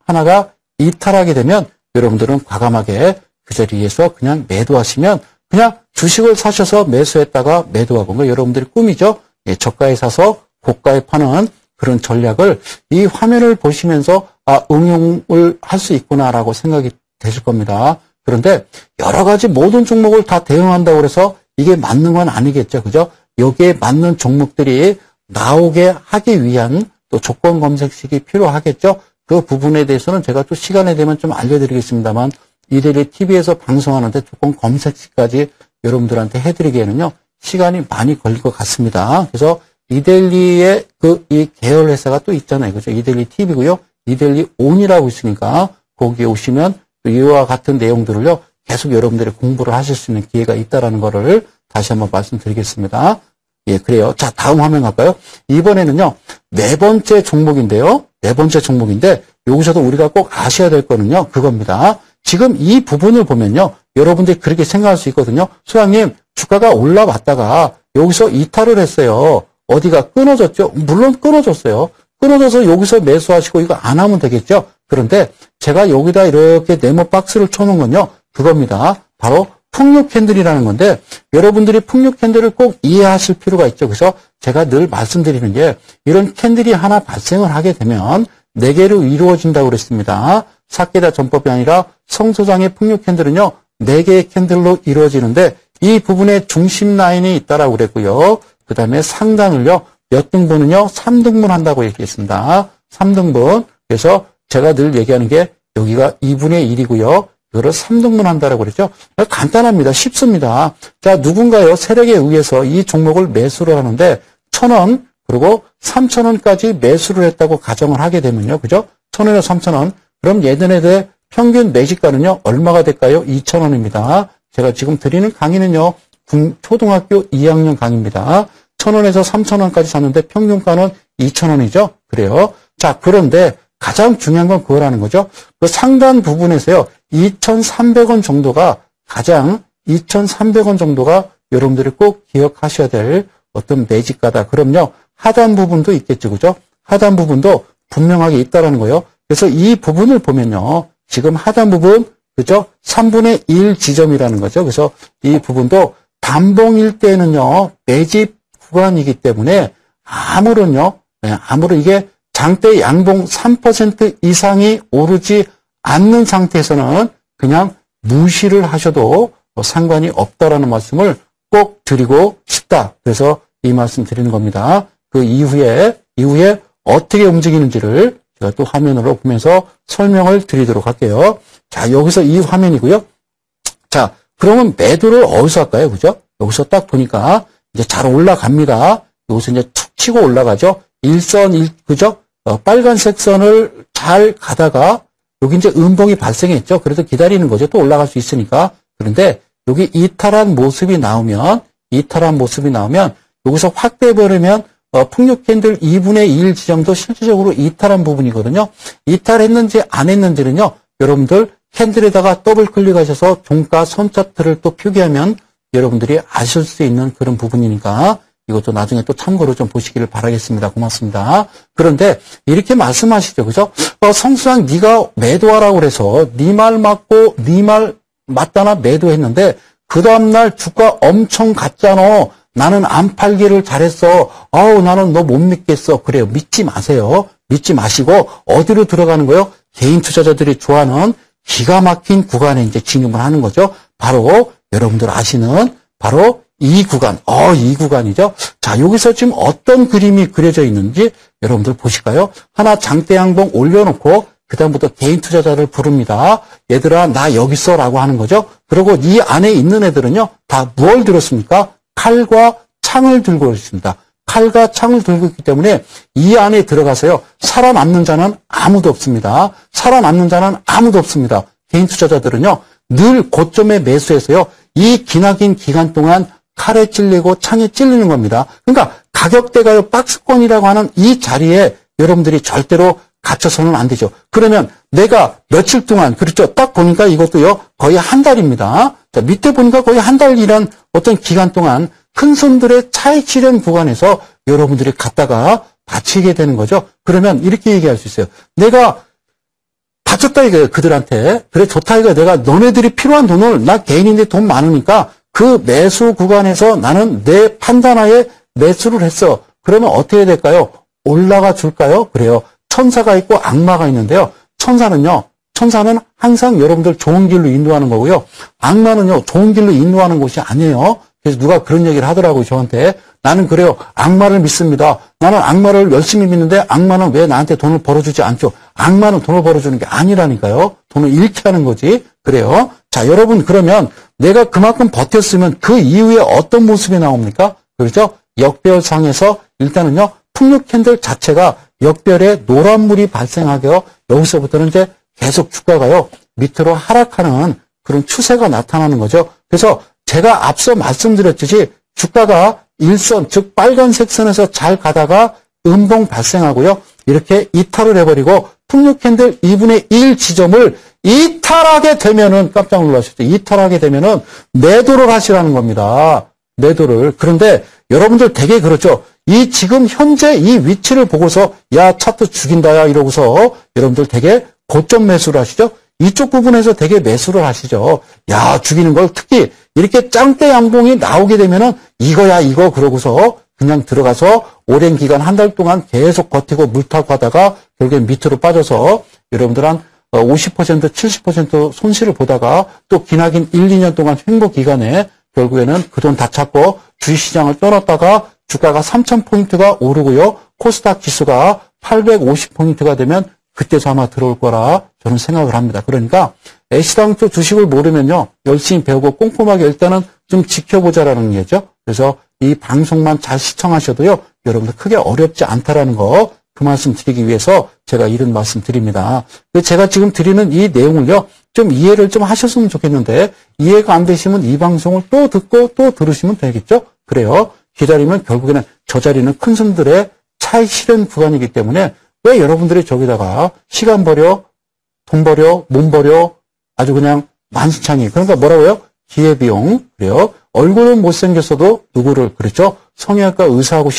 이탈하게 되면 여러분들은 과감하게 그 자리에서 그냥 매도하시면 그냥 주식을 사셔서 매수했다가 매도하고 거 여러분들의 꿈이죠. 예, 저가에 사서 고가에 파는 그런 전략을 이 화면을 보시면서 응용을 할 수 있구나라고 생각이 되실 겁니다. 그런데 여러 가지 모든 종목을 다 대응한다고 해서 이게 맞는 건 아니겠죠. 그죠? 여기에 맞는 종목들이 나오게 하기 위한 또 조건 검색식이 필요하겠죠. 그 부분에 대해서는 제가 또 시간이 되면 좀 알려드리겠습니다만 이데일리 TV에서 방송하는데 조건 검색식까지 여러분들한테 해드리기에는요 시간이 많이 걸릴 것 같습니다. 그래서 이데일리의 이 계열 회사가 또 있잖아요. 그죠? 이데일리 TV고요. 이데일리 온이라고 있으니까 거기에 오시면 이와 같은 내용들을요 계속 여러분들이 공부를 하실 수 있는 기회가 있다라는 거를 다시 한번 말씀드리겠습니다. 예, 그래요. 자, 다음 화면 갈까요? 이번에는요, 네 번째 종목인데요. 네 번째 종목인데, 여기서도 우리가 꼭 아셔야 될 거는요, 그겁니다. 지금 이 부분을 보면요, 여러분들이 그렇게 생각할 수 있거든요. 소장님, 주가가 올라왔다가 여기서 이탈을 했어요. 어디가 끊어졌죠? 물론 끊어졌어요. 끊어져서 여기서 매수하시고 이거 안 하면 되겠죠? 그런데 제가 여기다 이렇게 네모 박스를 쳐놓은 건요, 그겁니다. 바로 풍류 캔들이라는 건데 여러분들이 풍류 캔들을 꼭 이해하실 필요가 있죠. 그래서 제가 늘 말씀드리는 게 이런 캔들이 하나 발생을 하게 되면 4개로 이루어진다고 그랬습니다. 사케다 전법이 아니라 성소장의 풍류 캔들은요 4개의 캔들로 이루어지는데 이 부분에 중심 라인이 있다라고 그랬고요. 그 다음에 상단을요 몇 등분은요 3등분 한다고 얘기했습니다. 3등분. 그래서 제가 늘 얘기하는 게 여기가 2분의 1이고요. 이거를 3등분 한다라고 그랬죠. 간단합니다. 쉽습니다. 자, 누군가요, 세력에 의해서 이 종목을 매수를 하는데 1,000원, 그리고 3,000원까지 매수를 했다고 가정을 하게 되면요. 그죠? 1,000원에서 3,000원. 그럼 얘네들의 평균 매집가는요, 얼마가 될까요? 2,000원입니다. 제가 지금 드리는 강의는요, 초등학교 2학년 강의입니다. 1,000원에서 3,000원까지 샀는데 평균가는 2,000원이죠. 그래요. 자, 그런데 가장 중요한 건 그거라는 거죠. 그 상단 부분에서요, 2,300원 정도가 2,300원 정도가 여러분들이 꼭 기억하셔야 될 어떤 매집가다. 그럼요, 하단 부분도 있겠죠. 그죠? 하단 부분도 분명하게 있다라는 거예요. 그래서 이 부분을 보면요, 지금 하단 부분, 그죠? 3분의 1 지점이라는 거죠. 그래서 이 부분도 단봉일 때는요, 매집 구간이기 때문에 아무런 이게 장대 양봉 3% 이상이 오르지 않는 상태에서는 그냥 무시를 하셔도 상관이 없다라는 말씀을 꼭 드리고 싶다. 그래서 이 말씀 드리는 겁니다. 그 이후에 어떻게 움직이는지를 제가 또 화면으로 보면서 설명을 드리도록 할게요. 자, 여기서 이 화면이고요. 자, 그러면 매도를 어디서 할까요? 그죠? 여기서 딱 보니까 이제 잘 올라갑니다. 여기서 이제 툭 치고 올라가죠. 그죠? 빨간색 선을 잘 가다가 여기 이제 음봉이 발생했죠. 그래도 기다리는 거죠. 또 올라갈 수 있으니까. 그런데 여기 이탈한 모습이 나오면 여기서 확대해버리면 풍류 캔들 2분의 1 지점도 실질적으로 이탈한 부분이거든요. 이탈했는지 안 했는지는요. 여러분들 캔들에다가 더블 클릭하셔서 종가 선 차트를 또 표기하면 여러분들이 아실 수 있는 그런 부분이니까 이것도 나중에 또 참고로 좀 보시기를 바라겠습니다. 고맙습니다. 그런데 이렇게 말씀하시죠. 그죠? 성수장 네가 매도하라고 그래서 네 말 맞고 네 말 맞다나 매도했는데 그 다음날 주가 엄청 갔잖아. 나는 안 팔기를 잘했어. 나는 너 못 믿겠어. 그래요. 믿지 마세요. 믿지 마시고 어디로 들어가는 거예요? 개인 투자자들이 좋아하는 기가 막힌 구간에 이제 진입을 하는 거죠. 바로 여러분들 아시는 바로 이 구간. 이 구간이죠. 자, 여기서 지금 어떤 그림이 그려져 있는지 여러분들 보실까요? 하나 장대양봉 올려놓고 그다음부터 개인 투자자를 부릅니다. 얘들아, 나 여기 있어라고 하는 거죠. 그리고 이 안에 있는 애들은요, 다 뭘 들었습니까? 칼과 창을 들고 있습니다. 칼과 창을 들고 있기 때문에 이 안에 들어가서요, 살아남는 자는 아무도 없습니다. 살아남는 자는 아무도 없습니다. 개인 투자자들은요, 늘 고점에 매수해서요, 이 기나긴 기간 동안 칼에 찔리고 창에 찔리는 겁니다. 그러니까 가격대가요, 박스권이라고 하는 이 자리에 여러분들이 절대로 갇혀서는 안 되죠. 그러면 내가 며칠 동안, 그렇죠. 딱 보니까 이것도요, 거의 한 달입니다. 자, 밑에 보니까 거의 한 달이란 어떤 기간 동안 큰 손들의 차익 실현 구간에서 여러분들이 갖다가 바치게 되는 거죠. 그러면 이렇게 얘기할 수 있어요. 내가 바쳤다 이거예요, 그들한테. 그래, 좋다 이거예요. 내가 너네들이 필요한 돈을, 나 개인인데 돈 많으니까 그 매수 구간에서 나는 내 판단하에 매수를 했어. 그러면 어떻게 해야 될까요? 올라가 줄까요? 그래요. 천사가 있고 악마가 있는데요. 천사는 항상 여러분들 좋은 길로 인도하는 거고요. 악마는요, 좋은 길로 인도하는 곳이 아니에요. 그래서 누가 그런 얘기를 하더라고요, 저한테. 나는 그래요, 악마를 믿습니다. 나는 악마를 열심히 믿는데 악마는 왜 나한테 돈을 벌어주지 않죠? 악마는 돈을 벌어주는 게 아니라니까요. 돈을 잃게 하는 거지. 그래요. 자, 여러분, 그러면 내가 그만큼 버텼으면 그 이후에 어떤 모습이 나옵니까? 그렇죠? 역별상에서 일단은요, 풍력 캔들 자체가 역별에 노란물이 발생하게요. 여기서부터는 이제 계속 주가가요, 밑으로 하락하는 그런 추세가 나타나는 거죠. 그래서 제가 앞서 말씀드렸듯이 주가가 일선, 즉 빨간색 선에서 잘 가다가 음봉 발생하고요. 이렇게 이탈을 해버리고 풍력 캔들 2분의 1 지점을 이탈하게 되면은, 깜짝 놀라셨죠? 이탈하게 되면은 매도를 하시라는 겁니다. 매도를. 그런데 여러분들 되게 그렇죠? 이 지금 현재 이 위치를 보고서 야, 차트 죽인다야 이러고서 여러분들 되게 고점 매수를 하시죠? 이쪽 부분에서 되게 매수를 하시죠. 야, 죽이는 걸 특히 이렇게 짱대 양봉이 나오게 되면은 이거야 이거 그러고서 그냥 들어가서 오랜 기간 한 달 동안 계속 버티고 물타고 하다가 결국엔 밑으로 빠져서 여러분들 한 50%, 70% 손실을 보다가 또 기나긴 1, 2년 동안 횡보 기간에 결국에는 그 돈 다 찾고 주식시장을 떠났다가 주가가 3,000포인트가 오르고요. 코스닥 지수가 850포인트가 되면 그때서 아마 들어올 거라 저는 생각을 합니다. 그러니까 애시당초 주식을 모르면요, 열심히 배우고 꼼꼼하게 일단은 좀 지켜보자라는 얘기죠. 그래서 이 방송만 잘 시청하셔도요, 여러분들 크게 어렵지 않다라는 거, 그 말씀 드리기 위해서 제가 이런 말씀 드립니다. 제가 지금 드리는 이 내용을요, 좀 이해를 좀 하셨으면 좋겠는데, 이해가 안 되시면 이 방송을 또 듣고 또 들으시면 되겠죠? 그래요. 기다리면 결국에는 저 자리는 큰 손들의 차익 실현 구간이기 때문에 왜 여러분들이 저기다가 시간 버려, 돈 버려, 몸 버려, 아주 그냥 만신창이. 그러니까 뭐라고요? 기회비용. 그래요. 얼굴은 못생겼어도 누구를, 그렇죠? 성형외과 의사하고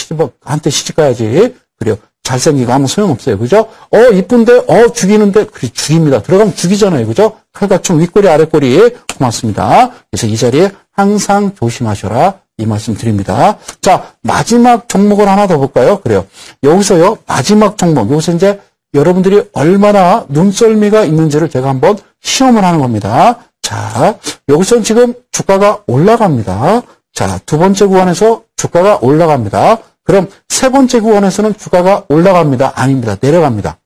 한테 시집 가야지. 그래요. 잘생기고 하면 소용없어요. 그죠? 이쁜데, 죽이는데, 그래, 죽입니다. 들어가면 죽이잖아요. 그죠? 칼같은 윗꼬리, 아랫꼬리. 고맙습니다. 그래서 이 자리에 항상 조심하셔라. 이 말씀 드립니다. 자, 마지막 종목을 하나 더 볼까요? 그래요. 여기서요, 마지막 종목. 여기서 이제 여러분들이 얼마나 눈썰미가 있는지를 제가 한번 시험을 하는 겁니다. 자, 여기서는 지금 주가가 올라갑니다. 자, 두 번째 구간에서 주가가 올라갑니다. 그럼 세 번째 구간에서는 주가가 올라갑니다. 아닙니다. 내려갑니다.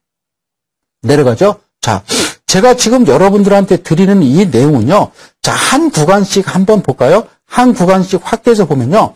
내려가죠? 자, 제가 지금 여러분들한테 드리는 이 내용은요. 자, 한 구간씩 한번 볼까요? 한 구간씩 확대해서 보면요.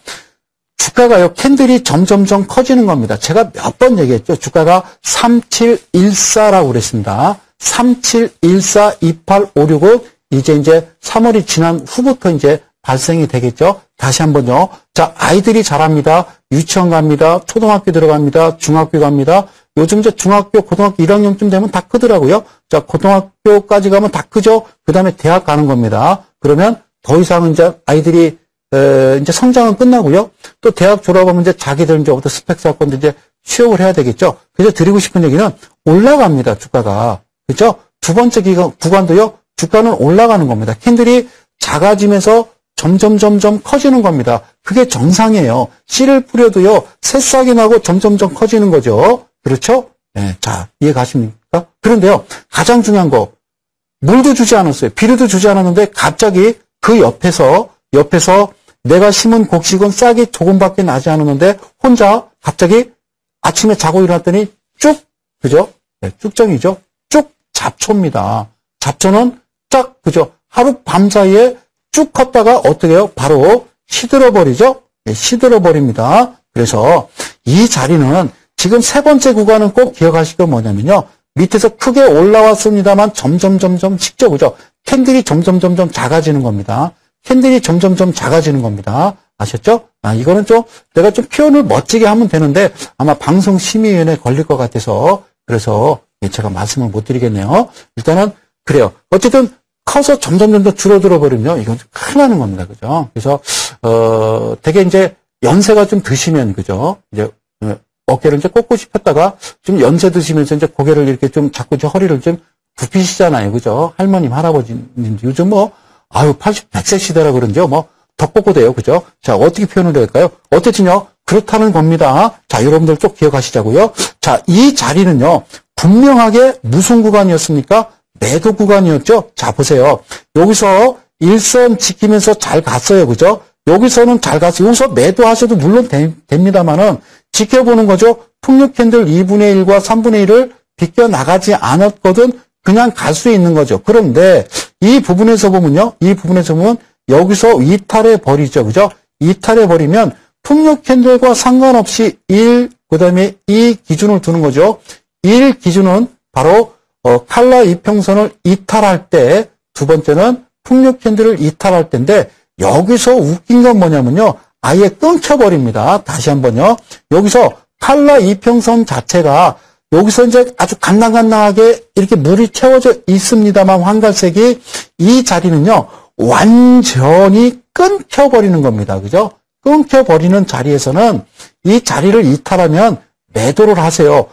주가가요, 캔들이 점점점 커지는 겁니다. 제가 몇 번 얘기했죠. 주가가 3714라고 그랬습니다. 3714, 2856은 이제 3월이 지난 후부터 이제 발생이 되겠죠. 다시 한번요. 자, 아이들이 자랍니다. 유치원 갑니다. 초등학교 들어갑니다. 중학교 갑니다. 요즘 이제 중학교, 고등학교 1학년쯤 되면 다 크더라고요. 자, 고등학교까지 가면 다 크죠. 그 다음에 대학 가는 겁니다. 그러면 더 이상은 이제 아이들이 이제 성장은 끝나고요. 또 대학 졸업하면 이제 자기들 이제 어떤 스펙 쌓고 이제 취업을 해야 되겠죠. 그래서 드리고 싶은 얘기는 올라갑니다. 주가가. 그렇죠? 두 번째 구간도요. 주가는 올라가는 겁니다. 캔들이 작아지면서 점점 커지는 겁니다. 그게 정상이에요. 씨를 뿌려도요, 새싹이 나고 점점점 커지는 거죠. 그렇죠? 네, 자, 이해 가십니까? 그런데요, 가장 중요한 거, 물도 주지 않았어요. 비료도 주지 않았는데 갑자기 그 옆에서 내가 심은 곡식은 싹이 조금밖에 나지 않았는데 혼자 갑자기 아침에 자고 일어났더니 쭉, 그죠? 네, 쭉정이죠. 쭉 잡초입니다. 잡초는 쫙, 그죠? 하루 밤 사이에 쭉 컸다가 어떻게 해요? 바로 시들어버리죠? 네, 시들어버립니다. 그래서 이 자리는 지금 세 번째 구간은 꼭 기억하실 건 뭐냐면요. 밑에서 크게 올라왔습니다만 점점 식죠, 그죠? 캔들이 점점 작아지는 겁니다. 캔들이 점점 작아지는 겁니다. 아셨죠? 이거는 내가 좀 표현을 멋지게 하면 되는데 아마 방송심의위원회에 걸릴 것 같아서 그래서 제가 말씀을 못 드리겠네요. 일단은 그래요. 어쨌든 커서 점점 줄어들어 버리면 이건 큰일 나는 겁니다. 그죠? 그래서, 되게 이제 연세가 좀 드시면, 그죠? 이제, 어깨를 이제 꼿꼿이 폈다가 좀 연세 드시면서 이제 고개를 이렇게 좀 자꾸 허리를 좀 굽히시잖아요. 그죠? 할머님, 할아버지님, 요즘 80, 100세 시대라 그런지요. 더 꼿꼿해요. 그죠? 자, 어떻게 표현을 할까요? 어쨌든요, 그렇다는 겁니다. 자, 여러분들 꼭 기억하시자고요. 자, 이 자리는요, 분명하게 무슨 구간이었습니까? 매도 구간이었죠? 자, 보세요. 여기서 일선 지키면서 잘 갔어요. 그죠? 여기서는 잘 갔어요. 여기서 매도하셔도 물론 됩니다만은 지켜보는 거죠. 풍력 캔들 2분의 1과 3분의 1을 비껴나가지 않았거든 그냥 갈 수 있는 거죠. 그런데 이 부분에서 보면 여기서 이탈해 버리죠. 그죠? 이탈해 버리면 풍력 캔들과 상관없이 1, 그 다음에 2 기준을 두는 거죠. 1 기준은 바로 칼라 이평선을 이탈할 때, 두 번째는 풍력 캔들을 이탈할 때인데, 여기서 웃긴 건 뭐냐면요. 아예 끊겨버립니다. 다시 한번요. 여기서 칼라 이평선 자체가 여기서 이제 아주 간당간당하게 이렇게 물이 채워져 있습니다만 황갈색이 이 자리는요. 완전히 끊겨버리는 겁니다. 그죠? 끊겨버리는 자리에서는 이 자리를 이탈하면 매도를 하세요.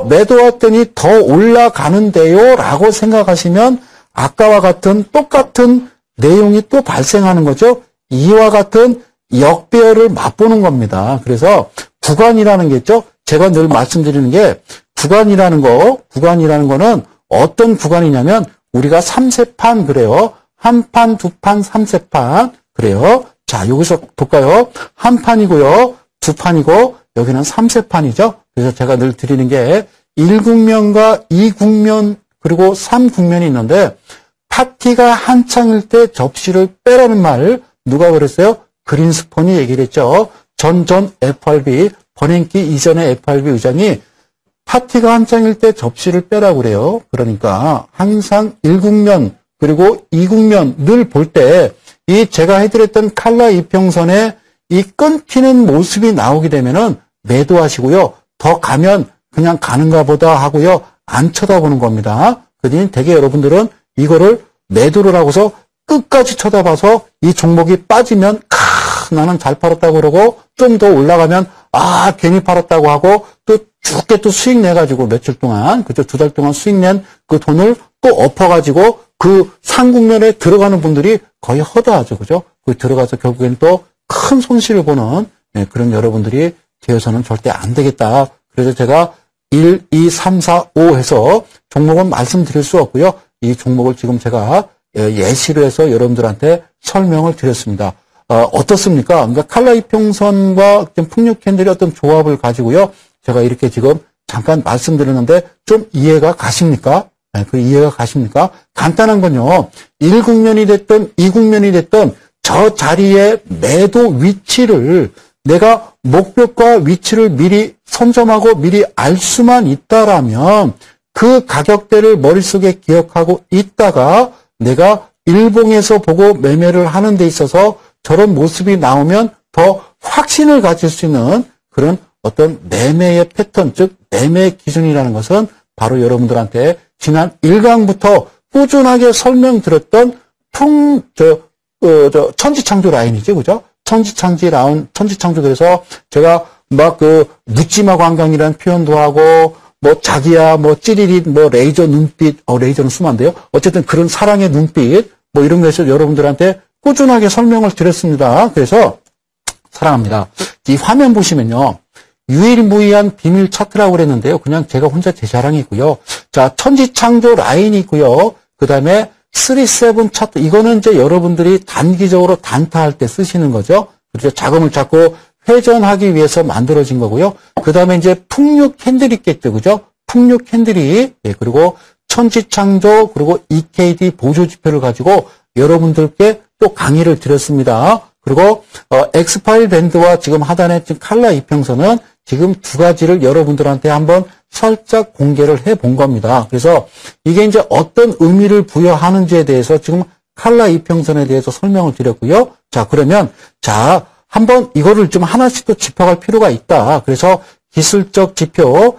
매도했더니 더 올라가는데요 라고 생각하시면 아까와 같은 똑같은 내용이 또 발생하는 거죠. 이와 같은 역배열을 맛보는 겁니다. 그래서 구간이라는 게 있죠. 제가 늘 말씀드리는 게 구간이라는 거는 어떤 구간이냐면 우리가 3세판 그래요. 한 판, 두 판, 3세판 그래요. 자, 여기서 볼까요? 한 판이고요. 두 판이고 여기는 3세판이죠. 그래서 제가 늘 드리는 게 1국면과 2국면 그리고 3국면이 있는데 파티가 한창일 때 접시를 빼라는 말 누가 그랬어요? 그린스폰이 얘기를 했죠. 전 FRB 버냉키 이전의 FRB 의장이 파티가 한창일 때 접시를 빼라고 그래요. 그러니까 항상 1국면 그리고 2국면 늘 볼 때 이 제가 해드렸던 칼라 이평선에 이 끊기는 모습이 나오게 되면은 매도하시고요. 더 가면 그냥 가는가 보다 하고요. 안 쳐다보는 겁니다. 그러니 대개 여러분들은 이거를 매도를 하고서 끝까지 쳐다봐서 이 종목이 빠지면 나는 잘 팔았다고 그러고 좀 더 올라가면 괜히 팔았다고 하고 또 죽게 또 수익 내가지고 며칠 동안 그죠? 2달 동안 수익 낸 그 돈을 또 엎어가지고 그 상국면에 들어가는 분들이 거의 허다하죠. 그죠? 그 들어가서 결국엔 또 큰 손실을 보는 그런 여러분들이 되어서는 절대 안 되겠다. 그래서 제가 1, 2, 3, 4, 5 해서 종목은 말씀드릴 수 없고요. 이 종목을 지금 제가 예시로 해서 여러분들한테 설명을 드렸습니다. 어떻습니까? 그러니까 칼라 이평선과 풍력 캔들의 어떤 조합을 가지고요. 제가 이렇게 지금 잠깐 말씀드렸는데 좀 이해가 가십니까? 그 이해가 가십니까? 간단한 건요. 1국면이 됐든 2국면이 됐든 저 자리의 매도 위치를 내가 목표가 위치를 미리 선점하고 미리 알 수만 있다라면 그 가격대를 머릿속에 기억하고 있다가 내가 일봉에서 보고 매매를 하는 데 있어서 저런 모습이 나오면 더 확신을 가질 수 있는 그런 어떤 매매의 패턴, 즉 매매의 기준이라는 것은 바로 여러분들한테 지난 1강부터 꾸준하게 설명드렸던 천지창조 라인이지, 그죠? 천지창조 그래서 제가 막 묻지마 관광이라는 표현도 하고, 자기야, 찌리릿, 레이저 눈빛, 레이저는 쓰면 안 돼요? 어쨌든 그런 사랑의 눈빛, 이런 거에서 여러분들한테 꾸준하게 설명을 드렸습니다. 그래서 사랑합니다. 이 화면 보시면요. 유일무이한 비밀 차트라고 그랬는데요. 그냥 제가 혼자 제 자랑이고요. 자, 천지창조 라인이 있고요. 그 다음에 3-7 차트. 이거는 이제 여러분들이 단기적으로 단타할 때 쓰시는 거죠. 그래서 자금을 잡고 회전하기 위해서 만들어진 거고요. 그 다음에 이제 풍류 캔들이 있겠죠. 그죠? 풍류 캔들이, 예, 그리고 천지창조, 그리고 EKD 보조지표를 가지고 여러분들께 또 강의를 드렸습니다. 그리고, X파일 밴드와 지금 하단에 지금 칼라 이평선은 지금 두 가지를 여러분들한테 한번 살짝 공개를 해 본 겁니다. 그래서 이게 이제 어떤 의미를 부여하는지에 대해서 지금 칼라 이평선에 대해서 설명을 드렸고요. 자, 그러면, 자, 한번 이거를 좀 하나씩 또 짚어갈 필요가 있다. 그래서 기술적 지표,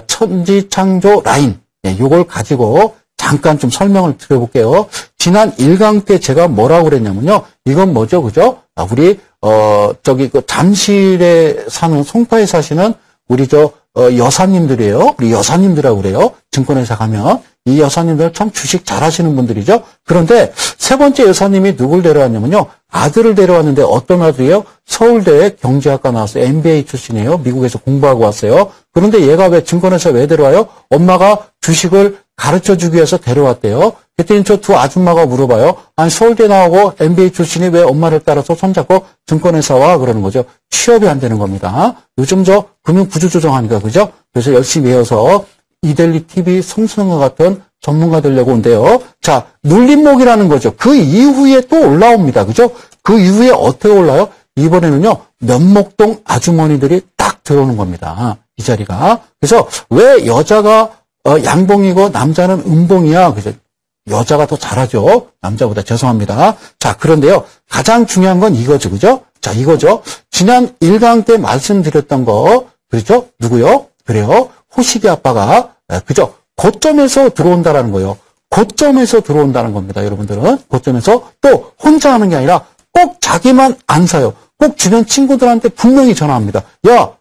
천지창조 라인, 예, 요걸 가지고 잠깐 좀 설명을 드려볼게요. 지난 1강 때 제가 뭐라고 그랬냐면요. 이건 뭐죠, 그죠? 우리, 그 잠실에 사는, 송파에 사시는 우리 여사님들이에요. 우리 여사님들이라고 그래요. 증권회사 가면. 이 여사님들 참 주식 잘하시는 분들이죠. 그런데 세 번째 여사님이 누굴 데려왔냐면요. 아들을 데려왔는데 어떤 아들이에요? 서울대 경제학과 나왔어요. MBA 출신이에요. 미국에서 공부하고 왔어요. 그런데 얘가 왜 증권회사 왜 데려와요? 엄마가 주식을 가르쳐주기 위해서 데려왔대요. 그랬더니 저 두 아줌마가 물어봐요. 아니 서울대 나오고 MBA 출신이 왜 엄마를 따라서 손잡고 증권회사 와? 그러는 거죠. 취업이 안 되는 겁니다. 요즘 저 금융 구조조정하니까 그죠? 그래서 열심히 외워서 이델리 TV 성승과 같은 전문가 되려고 온대요. 자, 눌림목이라는 거죠. 그 이후에 또 올라옵니다. 그죠? 그 이후에 어떻게 올라요? 이번에는요, 면목동 아주머니들이 딱 들어오는 겁니다. 이 자리가. 그래서 왜 여자가 양봉이고 남자는 음봉이야? 그죠? 여자가 더 잘하죠. 남자보다. 죄송합니다. 자, 그런데요. 가장 중요한 건 이거죠. 그죠? 자, 이거죠. 지난 1강 때 말씀드렸던 거. 그렇죠? 누구요? 그래요. 호식이 아빠가. 그죠? 고점에서 들어온다라는 거예요. 고점에서 들어온다는 겁니다. 여러분들은. 고점에서 또 혼자 하는 게 아니라 꼭 자기만 안 사요. 꼭 주변 친구들한테 분명히 전화합니다. 야,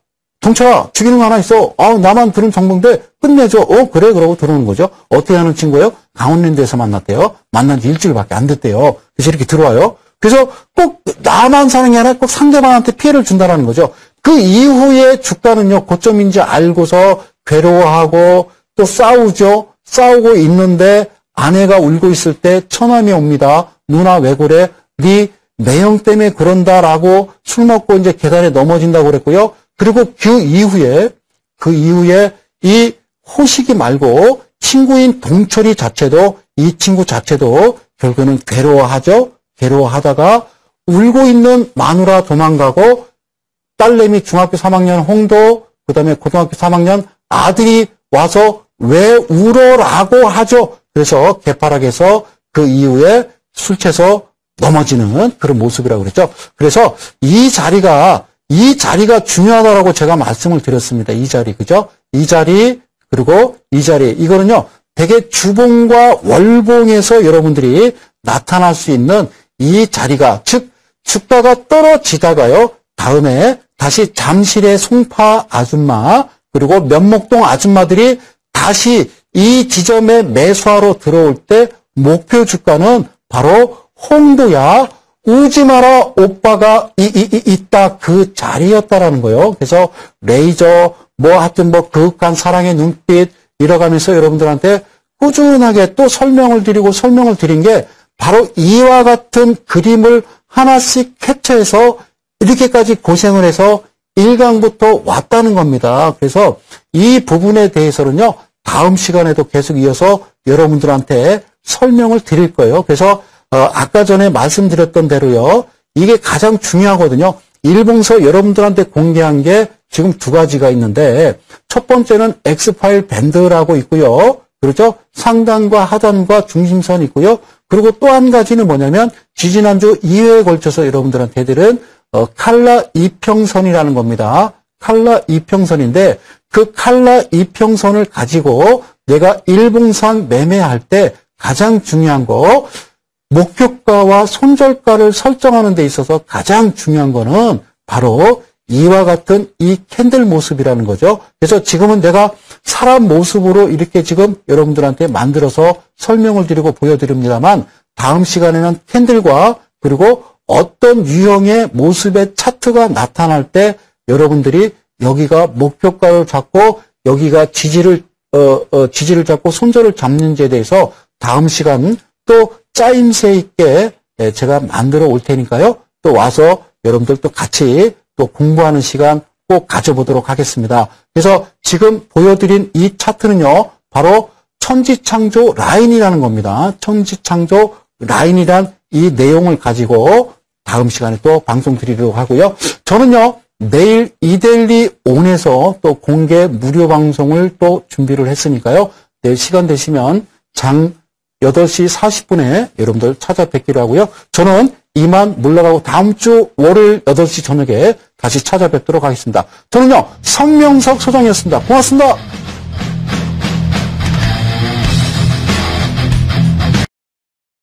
동철아, 죽이는 거 하나 있어. 나만 들은 정보인데 끝내줘. 그래. 그러고 들어오는 거죠. 어떻게 하는 친구예요? 강원랜드에서 만났대요. 만난 지 일주일밖에 안 됐대요. 그래서 이렇게 들어와요. 그래서 꼭 나만 사는 게 아니라 꼭 상대방한테 피해를 준다는 거죠. 그 이후에 주가는요, 고점인지 알고서 괴로워하고 또 싸우죠. 싸우고 있는데 아내가 울고 있을 때 처남이 옵니다. 누나 왜 그래? 네 매형 때문에 그런다라고 술 먹고 이제 계단에 넘어진다고 그랬고요. 그리고 그 이후에 이 호식이 말고 친구인 동철이 자체도 이 친구 자체도 결국에는 괴로워하죠. 괴로워하다가 울고 있는 마누라 도망가고 딸내미 중학교 3학년 홍도 그다음에 고등학교 3학년 아들이 와서 왜 울어라고 하죠. 그래서 개파락에서 그 이후에 술 취해서 넘어지는 그런 모습이라고 그랬죠. 그래서 이 자리가 중요하다라고 제가 말씀을 드렸습니다. 이 자리, 그죠? 이 자리, 그리고 이 자리. 이거는요, 되게 주봉과 월봉에서 여러분들이 나타날 수 있는 이 자리가, 즉, 주가가 떨어지다가요, 다음에 다시 잠실의 송파 아줌마, 그리고 면목동 아줌마들이 다시 이 지점에 매수하러 들어올 때 목표 주가는 바로 홍도야, 우지 마라 오빠가 있다 그 자리였다라는 거예요. 그래서 레이저 하여튼 그윽한 사랑의 눈빛 이뤄가면서 여러분들한테 꾸준하게 또 설명을 드린 게 바로 이와 같은 그림을 하나씩 캡처해서 이렇게까지 고생을 해서 1강부터 왔다는 겁니다. 그래서 이 부분에 대해서는요, 다음 시간에도 계속 이어서 여러분들한테 설명을 드릴 거예요. 그래서 아까 전에 말씀드렸던 대로요. 이게 가장 중요하거든요. 일봉서 여러분들한테 공개한 게 지금 두 가지가 있는데 첫 번째는 X파일 밴드라고 있고요. 그렇죠? 상단과 하단과 중심선이 있고요. 그리고 또 한 가지는 뭐냐면 지지난주 2회에 걸쳐서 여러분들한테 해드린 칼라 이평선이라는 겁니다. 칼라 이평선인데 그 칼라 이평선을 가지고 내가 일봉상 매매할 때 가장 중요한 거 목표가와 손절가를 설정하는 데 있어서 가장 중요한 거는 바로 이와 같은 이 캔들 모습이라는 거죠. 그래서 지금은 내가 사람 모습으로 이렇게 지금 여러분들한테 만들어서 설명을 드리고 보여드립니다만 다음 시간에는 캔들과 그리고 어떤 유형의 모습의 차트가 나타날 때 여러분들이 여기가 목표가를 잡고 여기가 지지를 잡고 손절을 잡는지에 대해서 다음 시간 또 짜임새 있게 제가 만들어 올 테니까요. 또 와서 여러분들 또 같이 또 공부하는 시간 꼭 가져보도록 하겠습니다. 그래서 지금 보여드린 이 차트는요, 바로 천지창조 라인이라는 겁니다. 천지창조 라인이란 이 내용을 가지고 다음 시간에 또 방송 드리도록 하고요. 저는요, 내일 이데일리 온에서 또 공개 무료 방송을 또 준비를 했으니까요. 내일 시간 되시면 장 8시 40분에 여러분들 찾아뵙기로 하고요. 저는 이만 물러가고 다음 주 월요일 8시 저녁에 다시 찾아뵙도록 하겠습니다. 저는요, 성명석 소장이었습니다. 고맙습니다.